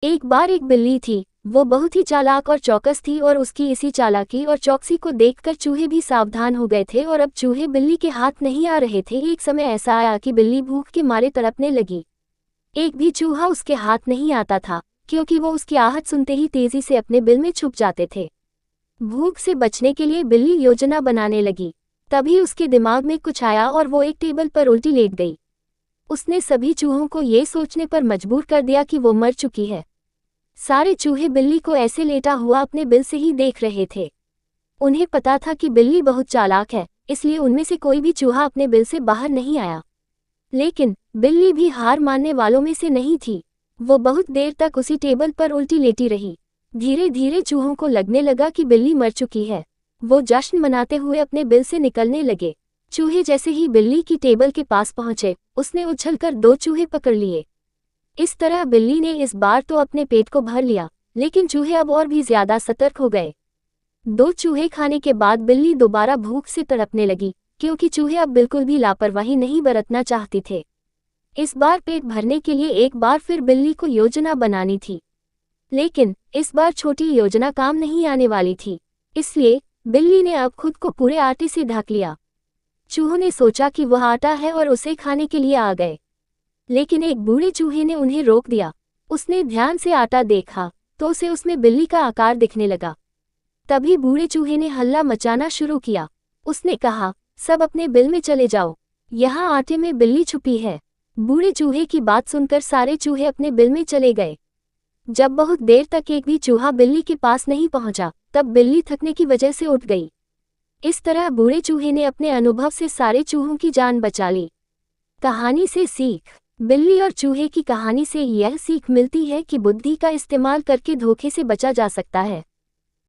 एक बार एक बिल्ली थी। वो बहुत ही चालाक और चौकस थी और उसकी इसी चालाकी और चौकसी को देखकर चूहे भी सावधान हो गए थे और अब चूहे बिल्ली के हाथ नहीं आ रहे थे। एक समय ऐसा आया कि बिल्ली भूख के मारे तड़पने लगी। एक भी चूहा उसके हाथ नहीं आता था, क्योंकि वो उसकी आहट सुनते ही तेजी से अपने बिल में छुप जाते थे। भूख से बचने के लिए बिल्ली योजना बनाने लगी। तभी उसके दिमाग में कुछ आया और वो एक टेबल पर उल्टी लेट गई। उसने सभी चूहों को ये सोचने पर मजबूर कर दिया कि वो मर चुकी है। सारे चूहे बिल्ली को ऐसे लेटा हुआ अपने बिल से ही देख रहे थे। उन्हें पता था कि बिल्ली बहुत चालाक है, इसलिए उनमें से कोई भी चूहा अपने बिल से बाहर नहीं आया। लेकिन बिल्ली भी हार मानने वालों में से नहीं थी। वो बहुत देर तक उसी टेबल पर उल्टी लेटी रही। धीरे धीरे चूहों को लगने लगा कि बिल्ली मर चुकी है। वो जश्न मनाते हुए अपने बिल से निकलने लगे। चूहे जैसे ही बिल्ली की टेबल के पास पहुंचे, उसने उछलकर 2 चूहे पकड़ लिए। इस तरह बिल्ली ने इस बार तो अपने पेट को भर लिया, लेकिन चूहे अब और भी ज्यादा सतर्क हो गए। 2 चूहे खाने के बाद बिल्ली दोबारा भूख से तड़पने लगी, क्योंकि चूहे अब बिल्कुल भी लापरवाही नहीं बरतना चाहते थे। इस बार पेट भरने के लिए एक बार फिर बिल्ली को योजना बनानी थी। लेकिन इस बार छोटी योजना काम नहीं आने वाली थी, इसलिए बिल्ली ने अब खुद को पूरे आटे से ढक लिया। चूहों ने सोचा कि वह आटा है और उसे खाने के लिए आ गए। लेकिन एक बूढ़े चूहे ने उन्हें रोक दिया। उसने ध्यान से आटा देखा तो उसे उसमें बिल्ली का आकार दिखने लगा। तभी बूढ़े चूहे ने हल्ला मचाना शुरू किया। उसने कहा, सब अपने बिल में चले जाओ, यहाँ आटे में बिल्ली छुपी है। बूढ़े चूहे की बात सुनकर सारे चूहे अपने बिल में चले गए। जब बहुत देर तक एक भी चूहा बिल्ली के पास नहीं पहुंचा, तब बिल्ली थकने की वजह से उठ गई। इस तरह बूढ़े चूहे ने अपने अनुभव से सारे चूहों की जान बचा ली। कहानी से सीख। बिल्ली और चूहे की कहानी से यह सीख मिलती है कि बुद्धि का इस्तेमाल करके धोखे से बचा जा सकता है।